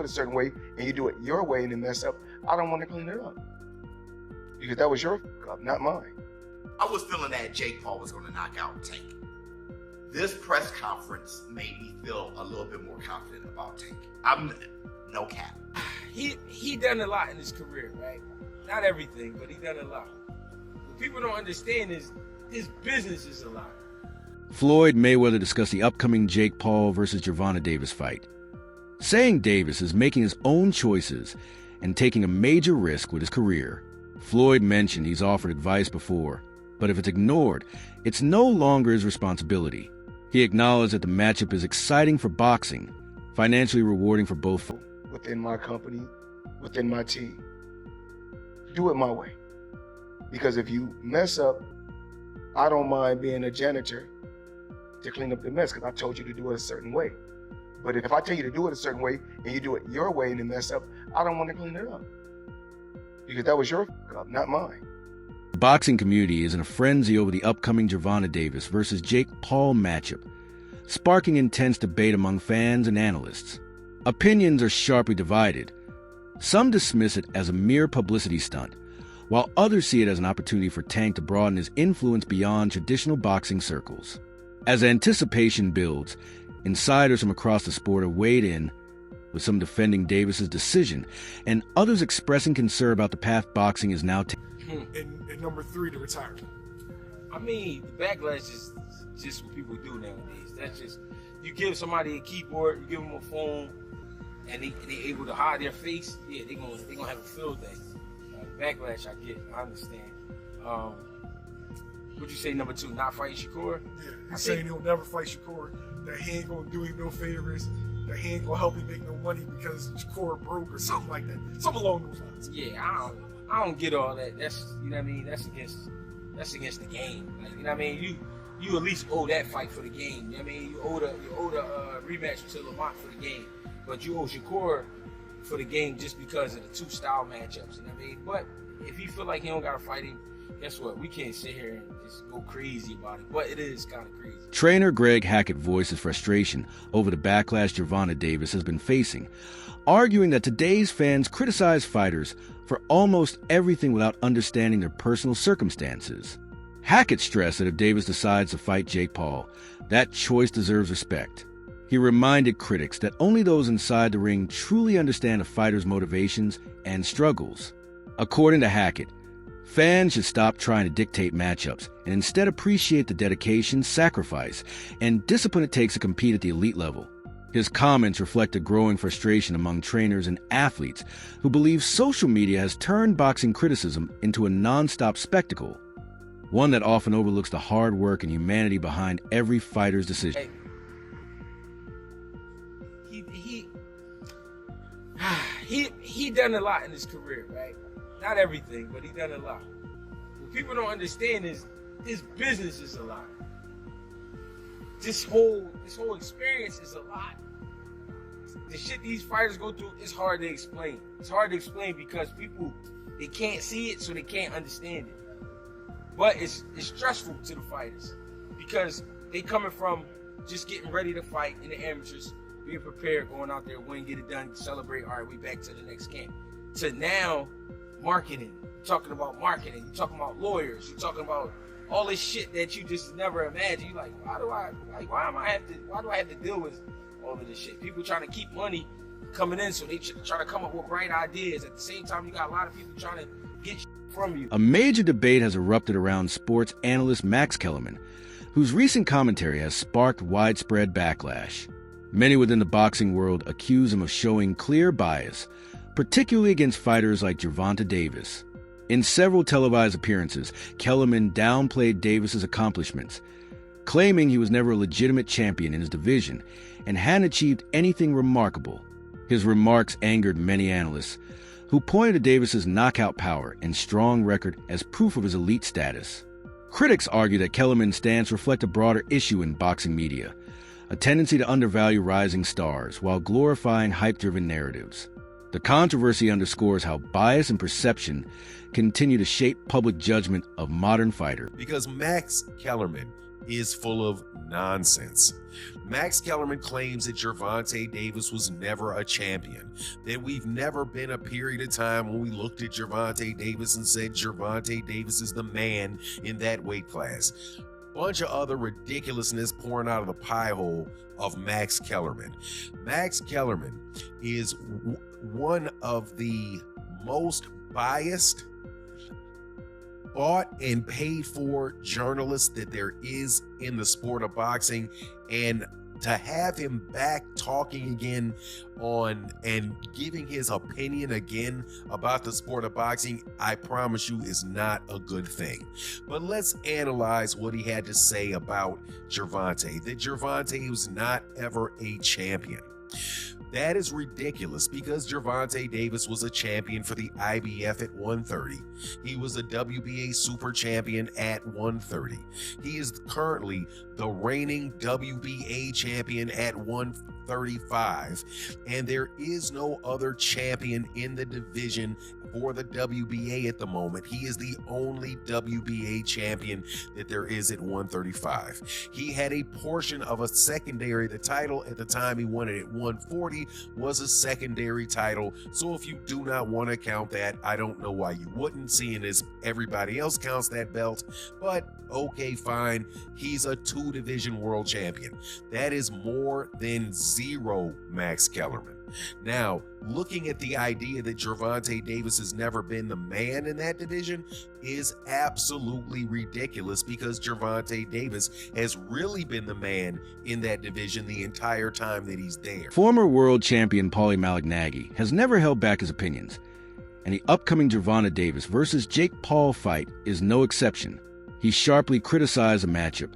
it a certain way and you do it your way and then mess up, I don't want to clean it up. Because that was your up, not mine. I was feeling that Jake Paul was going to knock out Tank. This press conference made me feel a little bit more confident about Tank. I'm no cap. He done a lot in his career, right? Not everything, but he done a lot. What people don't understand is his business is a lot. Floyd Mayweather discussed the upcoming Jake Paul versus Gervonta Davis fight, saying Davis is making his own choices and taking a major risk with his career. Floyd mentioned he's offered advice before, but if it's ignored, it's no longer his responsibility. He acknowledged that the matchup is exciting for boxing, financially rewarding for both. Within my company, within my team, do it my way. Because if you mess up, I don't mind being a janitor to clean up the mess, because I told you to do it a certain way. But if I tell you to do it a certain way and you do it your way and then mess up, I don't want to clean it up. Because that was your up, not mine. The boxing community is in a frenzy over the upcoming Gervonta Davis versus Jake Paul matchup, sparking intense debate among fans and analysts. Opinions are sharply divided. Some dismiss it as a mere publicity stunt, while others see it as an opportunity for Tank to broaden his influence beyond traditional boxing circles. As anticipation builds, insiders from across the sport are weighed in, with some defending Davis's decision and others expressing concern about the path boxing is now taking. And number 3, to retire. I mean, the backlash is just what people do nowadays. That's just, you give somebody a keyboard, you give them a phone, and they able to hide their face. Yeah, they gonna have a field day. Backlash, I get, I understand. What'd you say, number 2, not fight Shakur? Yeah, he's saying he'll never fight Shakur, that he ain't gonna do him no favors, that he ain't gonna help him make no money because Shakur broke or something like that. Something along those lines. Yeah, I don't get all that. That's, you know what I mean, that's against the game. Like, you know what I mean? You at least owe that fight for the game. You know what I mean? You owe the rematch to Lamont for the game. But you owe Shakur for the game just because of the 2 style matchups. You know what I mean? But if he feel like he don't gotta fight him, guess what? We can't sit here and just go crazy about it. But it is kind of crazy. Trainer Greg Hackett voices frustration over the backlash Gervonta Davis has been facing, arguing that today's fans criticize fighters for almost everything without understanding their personal circumstances. Hackett stressed that if Davis decides to fight Jake Paul, that choice deserves respect. He reminded critics that only those inside the ring truly understand a fighter's motivations and struggles. According to Hackett, fans should stop trying to dictate matchups and instead appreciate the dedication, sacrifice, and discipline it takes to compete at the elite level. His comments reflect a growing frustration among trainers and athletes who believe social media has turned boxing criticism into a non-stop spectacle, one that often overlooks the hard work and humanity behind every fighter's decision. Hey. He done a lot in his career, right? Not everything, but he done a lot. What people don't understand is his business is a lot. This whole experience is a lot. The shit these fighters go through is hard to explain. It's hard to explain because people, they can't see it, so they can't understand it. But it's stressful to the fighters because they coming from just getting ready to fight in the amateurs, being prepared, going out there, win, get it done, celebrate. All right, we back to the next camp. To now, marketing. You're talking about marketing. You're talking about lawyers. You're talking about all this shit that you just never imagined. You're like, why do I have to deal with all of this shit? People trying to keep money coming in, so they try to come up with bright ideas. At the same time, you got a lot of people trying to get shit from you. A major debate has erupted around sports analyst Max Kellerman, whose recent commentary has sparked widespread backlash. Many within the boxing world accuse him of showing clear bias, particularly against fighters like Gervonta Davis. In several televised appearances, Kellerman downplayed Davis's accomplishments, claiming he was never a legitimate champion in his division and hadn't achieved anything remarkable. His remarks angered many analysts, who pointed to Davis's knockout power and strong record as proof of his elite status. Critics argue that Kellerman's stance reflects a broader issue in boxing media, a tendency to undervalue rising stars while glorifying hype-driven narratives. The controversy underscores how bias and perception continue to shape public judgment of modern fighters. Because Max Kellerman is full of nonsense. Max Kellerman claims that Gervonta Davis was never a champion, that we've never been a period of time when we looked at Gervonta Davis and said Gervonta Davis is the man in that weight class. Bunch of other ridiculousness pouring out of the pie hole of Max Kellerman. Max Kellerman is one of the most biased, bought and paid for journalists that there is in the sport of boxing, and to have him back talking again on and giving his opinion again about the sport of boxing, I promise you is not a good thing. But let's analyze what he had to say about Gervonta, that Gervonta was not ever a champion. That is ridiculous because Gervonta Davis was a champion for the IBF at 130. He was a WBA super champion at 130. He is currently the reigning WBA champion at 135. And there is no other champion in the division for the WBA at the moment. He is the only WBA champion that there is at 135. He had a portion of a secondary. The title at the time he won it at 140 was a secondary title. So if you do not want to count that, I don't know why you wouldn't, seeing as everybody else counts that belt. But okay, fine. He's a 2-division world champion. That is more than zero, Max Kellerman. Now, looking at the idea that Gervonta Davis has never been the man in that division is absolutely ridiculous because Gervonta Davis has really been the man in that division the entire time that he's there. Former world champion Paulie Malignaggi has never held back his opinions, and the upcoming Gervonta Davis versus Jake Paul fight is no exception. He sharply criticized the matchup,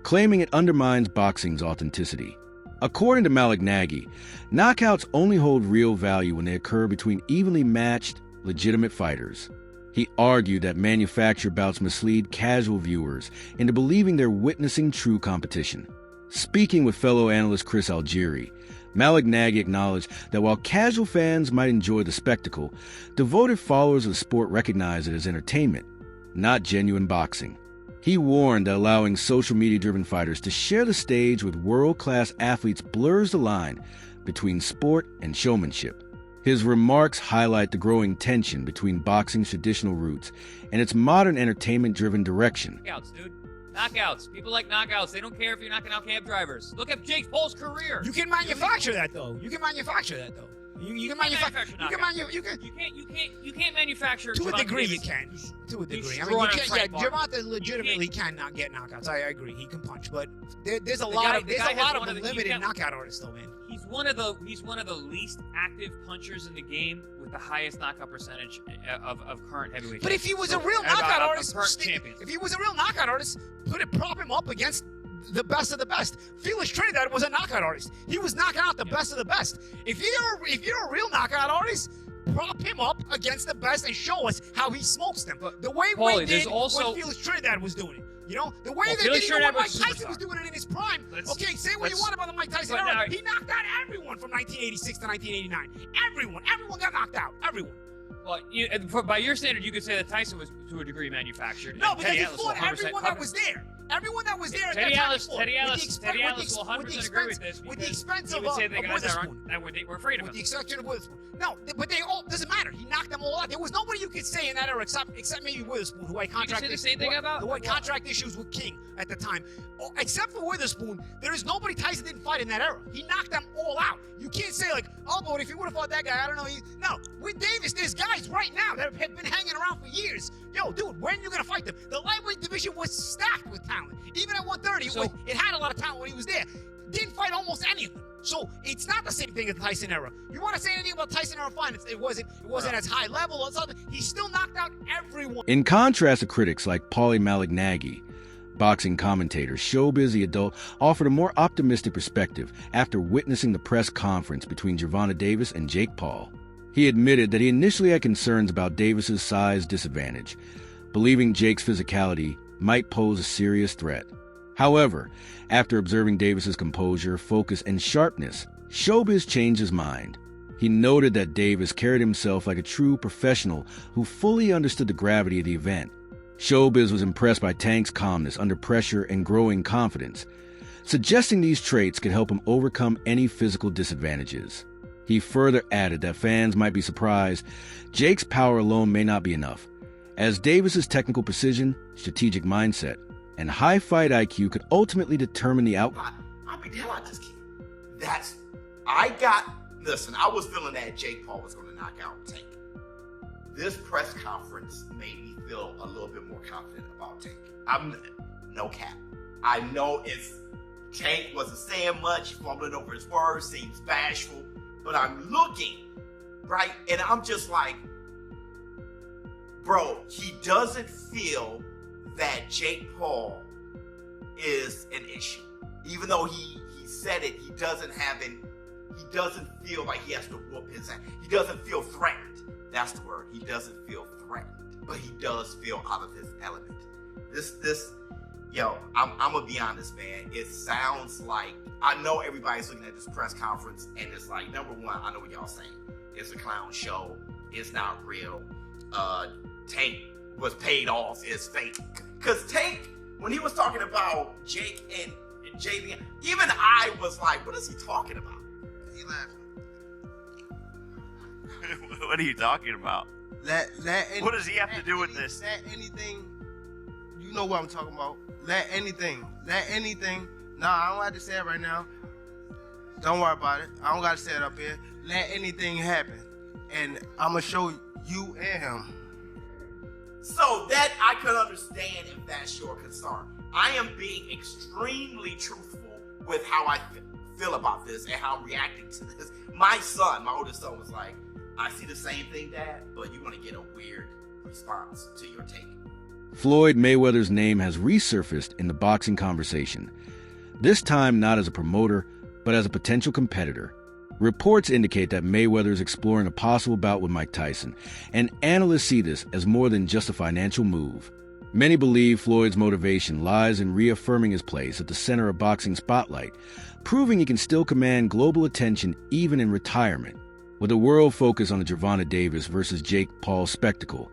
claiming it undermines boxing's authenticity. According to Malignaggi, knockouts only hold real value when they occur between evenly matched, legitimate fighters. He argued that manufactured bouts mislead casual viewers into believing they're witnessing true competition. Speaking with fellow analyst Chris Algieri, Malignaggi acknowledged that while casual fans might enjoy the spectacle, devoted followers of the sport recognize it as entertainment, not genuine boxing. He warned that allowing social media-driven fighters to share the stage with world-class athletes blurs the line between sport and showmanship. His remarks highlight the growing tension between boxing's traditional roots and its modern entertainment-driven direction. Knockouts, dude. Knockouts. People like knockouts. They don't care if you're knocking out cab drivers. Look at Jake Paul's career. You can manufacture that, though. You can manufacture that, though. You can manufacture. You can't manufacture. To a degree, you can. To a degree. I mean, you can't. Yeah, Gervonta legitimately cannot get knockouts. I agree. He can punch, but there's a lot of limited knockout artists, though, man. He's one of the least active punchers in the game with the highest knockout percentage of current heavyweight. But if he was a real knockout artist, if he was a real knockout artist, prop him up against the best of the best. Felix Trinidad was a knockout artist. He was knocking out the best of the best. If you're a real knockout artist, prop him up against the best and show us how he smokes them. The way we did when Felix Trinidad was doing it. You know, the way they did it when Mike Tyson was doing it in his prime. Okay, say what you want about the Mike Tyson era. He knocked out everyone from 1986 to 1989. Everyone got knocked out. Everyone. Well, by your standard, you could say that Tyson was to a degree manufactured. No, because he fought everyone that was there. Everyone that was there at that time. Teddy Ellis will 100% agree with this. With the expense of Witherspoon. We're afraid of him. With the exception of Witherspoon. No, but they all, doesn't matter. He knocked them all out. There was nobody you could say in that era except maybe Witherspoon, who I contracted. You say the same thing about? Who had contract issues with King at the time. Except for Witherspoon, there is nobody Tyson didn't fight in that era. He knocked them all out. You can't say like, oh, but if he would have fought that guy, I don't know. No, with Davis, there's guys right now that have been hanging around for years. Yo, dude, when are you gonna fight them? The lightweight division was stacked with talent. Even at 130, it had a lot of talent when he was there. Didn't fight almost any of them. So it's not the same thing as the Tyson era. You want to say anything about Tyson era? Fine. It wasn't as high level or something. He still knocked out everyone. In contrast to critics like Paulie Malignaggi, boxing commentator Showbiz the Adult offered a more optimistic perspective after witnessing the press conference between Gervonta Davis and Jake Paul. He admitted that he initially had concerns about Davis's size disadvantage, believing Jake's physicality might pose a serious threat. However, after observing Davis's composure, focus, and sharpness, Showbiz changed his mind. He noted that Davis carried himself like a true professional who fully understood the gravity of the event. Showbiz was impressed by Tank's calmness under pressure and growing confidence, suggesting these traits could help him overcome any physical disadvantages. He further added that fans might be surprised Jake's power alone may not be enough, as Davis's technical precision, strategic mindset, and high fight IQ could ultimately determine the outcome. I mean, hell, I just can't. Listen, I was feeling that Jake Paul was going to knock out Tank. This press conference made me feel a little bit more confident about Tank. I'm no cap. I know Tank wasn't saying much, fumbling over his words, seems bashful, but I'm looking, right? And I'm just like, bro, he doesn't feel that Jake Paul is an issue. Even though he said it, he doesn't feel like he has to whoop his ass. He doesn't feel threatened. That's the word. He doesn't feel threatened, but he does feel out of his element. I'm gonna be honest, man. It sounds like, I know everybody's looking at this press conference and it's like, number one, I know what y'all saying. It's a clown show. It's not real. Tank was paid off. It's fake. Cause Tank, when he was talking about Jake and JV, even I was like, what is he talking about? He laughing. What are you talking about? What does he have to do with this? Let anything, you know what I'm talking about. Let anything. Nah, I don't have to say it right now. Don't worry about it. I don't got to say it up here. Let anything happen. And I'm going to show you and him. So that I could understand if that's your concern. I am being extremely truthful with how I feel about this and how I'm reacting to this. My oldest son was like, I see the same thing, Dad, but you're going to get a weird response to your take. Floyd Mayweather's name has resurfaced in the boxing conversation, this time not as a promoter, but as a potential competitor. Reports indicate that Mayweather is exploring a possible bout with Mike Tyson, and analysts see this as more than just a financial move. Many believe Floyd's motivation lies in reaffirming his place at the center of boxing spotlight, proving he can still command global attention even in retirement. With the world focused on the Gervonta Davis versus Jake Paul spectacle,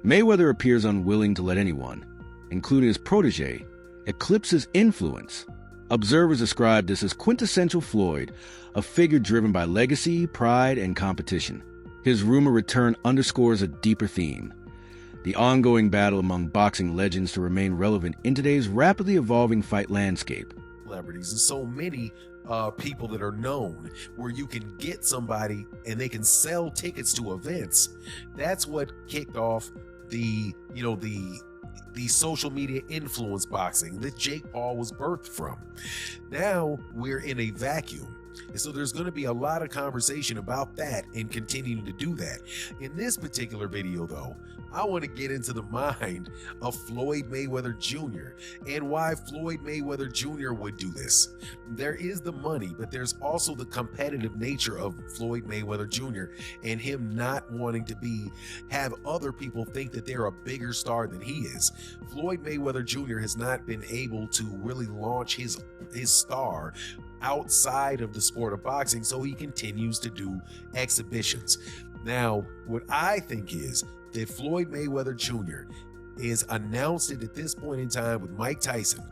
Mayweather appears unwilling to let anyone, including his protege, eclipse his influence. Observers describe this as quintessential Floyd, a figure driven by legacy, pride, and competition. His rumor return underscores a deeper theme: the ongoing battle among boxing legends to remain relevant in today's rapidly evolving fight landscape. Celebrities and so many people that are known, where you can get somebody and they can sell tickets to events. That's what kicked off the social media influence boxing that Jake Paul was birthed from. Now we're in a vacuum. And so there's going to be a lot of conversation about that and continuing to do that. In this particular video, though, I want to get into the mind of Floyd Mayweather Jr. and why Floyd Mayweather Jr. would do this. There is the money, but there's also the competitive nature of Floyd Mayweather Jr. and him not wanting to have other people think that they're a bigger star than he is. Floyd Mayweather Jr. has not been able to really launch his star outside of the sport of boxing, so he continues to do exhibitions. Now, what I think is that Floyd Mayweather Jr. is announced it at this point in time with Mike Tyson,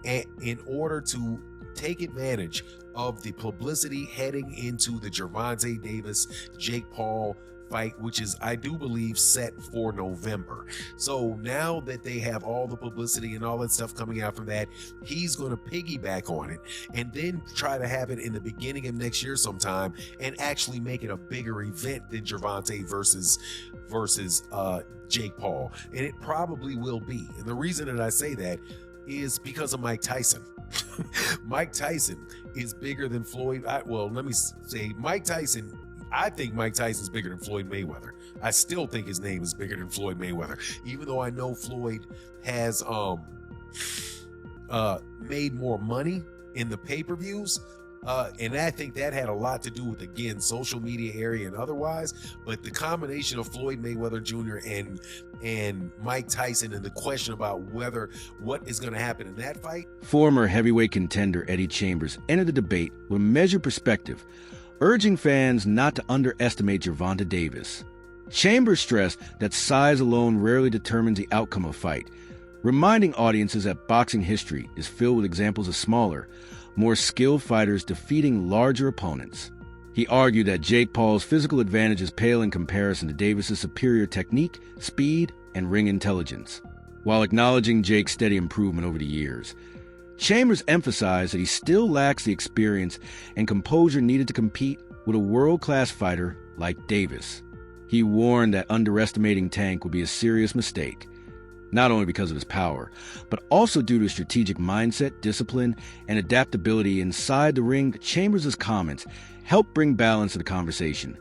and in order to take advantage of the publicity heading into the Gervonta Davis Jake Paul fight, which is, I do believe, set for November. So now that they have all the publicity and all that stuff coming out from that, he's going to piggyback on it and then try to have it in the beginning of next year sometime and actually make it a bigger event than Gervonta versus Jake Paul. And it probably will be. And the reason that I say that is because of Mike Tyson. Mike Tyson is bigger than Floyd. Let me say Mike Tyson. I think Mike Tyson's bigger than Floyd Mayweather. I still think his name is bigger than Floyd Mayweather, even though I know Floyd has made more money in the pay-per-views. And I think that had a lot to do with, again, social media area and otherwise. But the combination of Floyd Mayweather Jr. and Mike Tyson and the question about what is going to happen in that fight. Former heavyweight contender Eddie Chambers entered the debate with measured perspective, urging fans not to underestimate Gervonta Davis. Chambers stressed that size alone rarely determines the outcome of a fight, reminding audiences that boxing history is filled with examples of smaller, more skilled fighters defeating larger opponents. He argued that Jake Paul's physical advantages pale in comparison to Davis's superior technique, speed, and ring intelligence. While acknowledging Jake's steady improvement over the years, Chambers emphasized that he still lacks the experience and composure needed to compete with a world-class fighter like Davis. He warned that underestimating Tank would be a serious mistake, not only because of his power, but also due to his strategic mindset, discipline, and adaptability inside the ring. Chambers' comments helped bring balance to the conversation,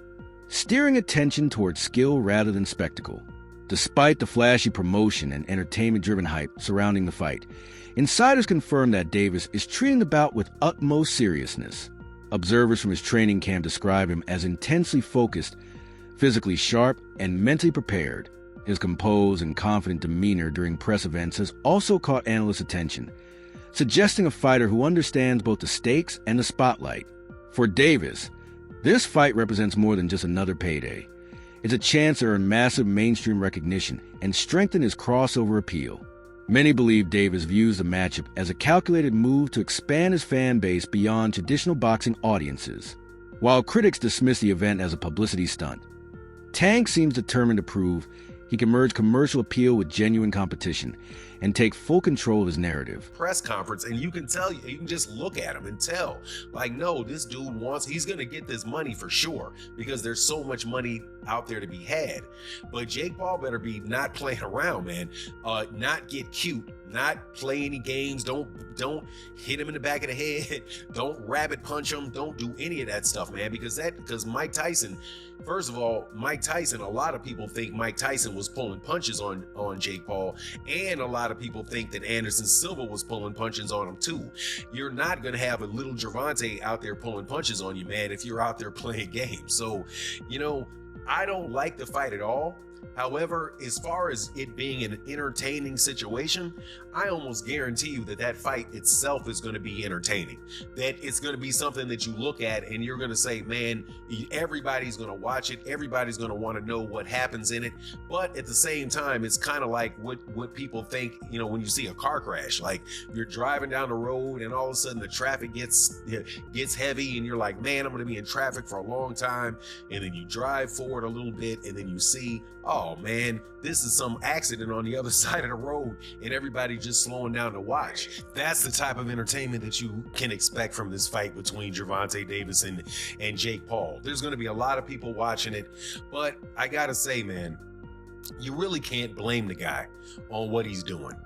steering attention towards skill rather than spectacle. Despite the flashy promotion and entertainment-driven hype surrounding the fight, insiders confirmed that Davis is treating the bout with utmost seriousness. Observers from his training camp describe him as intensely focused, physically sharp, and mentally prepared. His composed and confident demeanor during press events has also caught analysts' attention, suggesting a fighter who understands both the stakes and the spotlight. For Davis, this fight represents more than just another payday. It's a chance to earn massive mainstream recognition and strengthen his crossover appeal. Many believe Davis views the matchup as a calculated move to expand his fan base beyond traditional boxing audiences. While critics dismiss the event as a publicity stunt, Tank seems determined to prove he can merge commercial appeal with genuine competition and take full control of his narrative. Press conference, and you can tell, you can just look at him and tell, like, no, this dude he's gonna get this money for sure, because there's so much money out there to be had. But Jake Paul better be not playing around, man. Not get cute, not play any games, don't hit him in the back of the head, don't rabbit punch him, don't do any of that stuff, man, because Mike Tyson, first of all, a lot of people think Mike Tyson was pulling punches on Jake Paul, and a lot of people think that Anderson Silva was pulling punches on him too. You're not going to have a little Gervonta out there pulling punches on you, man, if you're out there playing games. So, I don't like the fight at all. However, as far as it being an entertaining situation, I almost guarantee you that fight itself is going to be entertaining. That it's going to be something that you look at and you're going to say, man, everybody's going to watch it. Everybody's going to want to know what happens in it. But at the same time, it's kind of like what people think, when you see a car crash, like you're driving down the road and all of a sudden the traffic gets heavy and you're like, man, I'm going to be in traffic for a long time. And then you drive forward a little bit and then you see, oh man, this is some accident on the other side of the road and everybody just slowing down to watch. That's the type of entertainment that you can expect from this fight between Gervonta Davis and Jake Paul. There's going to be a lot of people watching it, but I gotta say, man, you really can't blame the guy on what he's doing.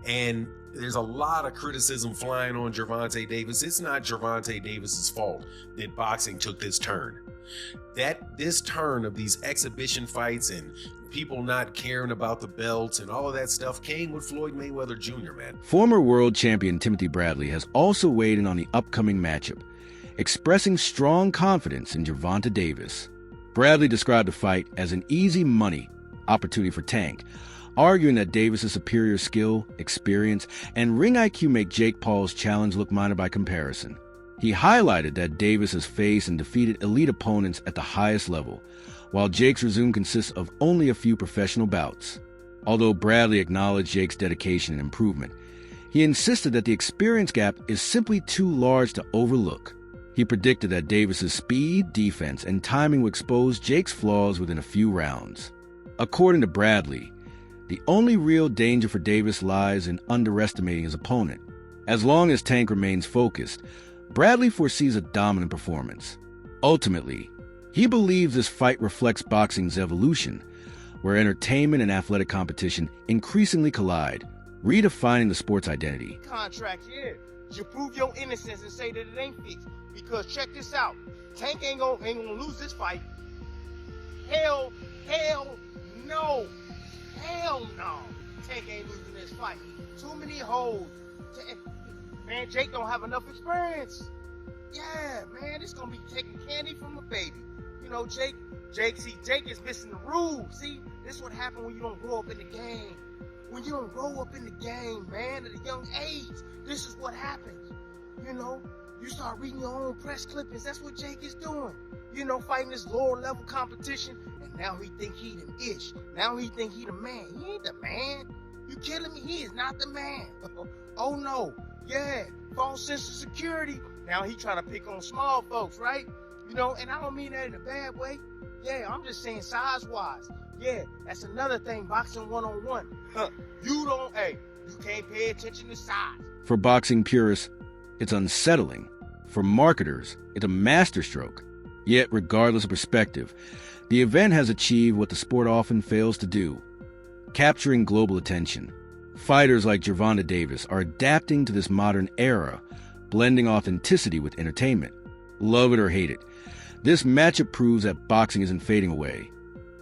And there's a lot of criticism flying on Gervonta Davis. It's not Gervonta Davis's fault that boxing took this turn. This turn of these exhibition fights and people not caring about the belts and all of that stuff came with Floyd Mayweather Jr., man. Former world champion Timothy Bradley has also weighed in on the upcoming matchup, expressing strong confidence in Gervonta Davis. Bradley described the fight as an easy money opportunity for Tank, arguing that Davis's superior skill, experience, and ring IQ make Jake Paul's challenge look minor by comparison. He highlighted that Davis has faced and defeated elite opponents at the highest level, while Jake's resume consists of only a few professional bouts. Although Bradley acknowledged Jake's dedication and improvement, he insisted that the experience gap is simply too large to overlook. He predicted that Davis's speed, defense, and timing would expose Jake's flaws within a few rounds. According to Bradley, the only real danger for Davis lies in underestimating his opponent. As long as Tank remains focused, Bradley foresees a dominant performance. Ultimately, he believes this fight reflects boxing's evolution, where entertainment and athletic competition increasingly collide, redefining the sport's identity. Contract here. You prove your innocence and say that it ain't fixed. Because check this out. Tank ain't gonna lose this fight. Hell no. Hell no. Tank ain't losing this fight. Too many holes. Man, Jake don't have enough experience. Yeah, man, it's gonna be taking candy from a baby. Jake is missing the rules. See, this is what happens when you don't grow up in the game. When you don't grow up in the game, man, at a young age, this is what happens. You start reading your own press clippings. That's what Jake is doing. fighting this lower level competition, and now he think he the ish. Now he think he the man. He ain't the man. You kidding me? He is not the man. Oh no. Yeah. False sense of security. Now he trying to pick on small folks, right? And I don't mean that in a bad way. Yeah, I'm just saying size-wise. Yeah, that's another thing, boxing one-on-one. You can't pay attention to size. For boxing purists, it's unsettling. For marketers, it's a masterstroke. Yet, regardless of perspective, the event has achieved what the sport often fails to do, capturing global attention. Fighters like Gervonta Davis are adapting to this modern era, blending authenticity with entertainment. Love it or hate it, this matchup proves that boxing isn't fading away.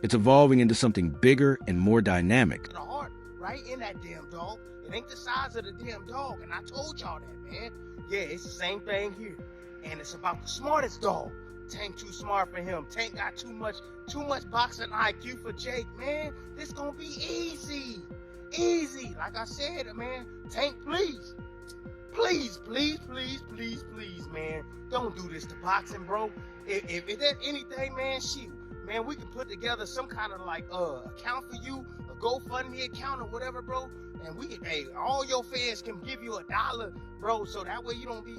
It's evolving into something bigger and more dynamic. The heart, right in that damn dog. It ain't the size of the damn dog, and I told y'all that, man. Yeah, it's the same thing here. And it's about the smartest dog. Tank too smart for him. Tank got too much boxing IQ for Jake, man. This gonna be easy. Easy. Like I said, man. Tank, please. Please, man. Don't do this to boxing, bro. If there's anything, man, shoot. Man, we can put together some kind of account for you, a GoFundMe account or whatever, bro. And we can, all your fans can give you $1, bro, so that way you don't be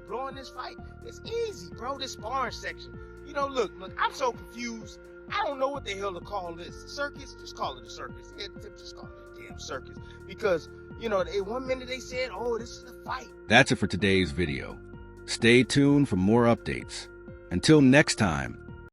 blowing this fight. It's easy, bro. This sparring section. Look, I'm so confused. I don't know what the hell to call this. Circus? Just call it a circus. Yeah, just call it a damn circus. Because, 1 minute they said, oh, this is a fight. That's it for today's video. Stay tuned for more updates. Until next time,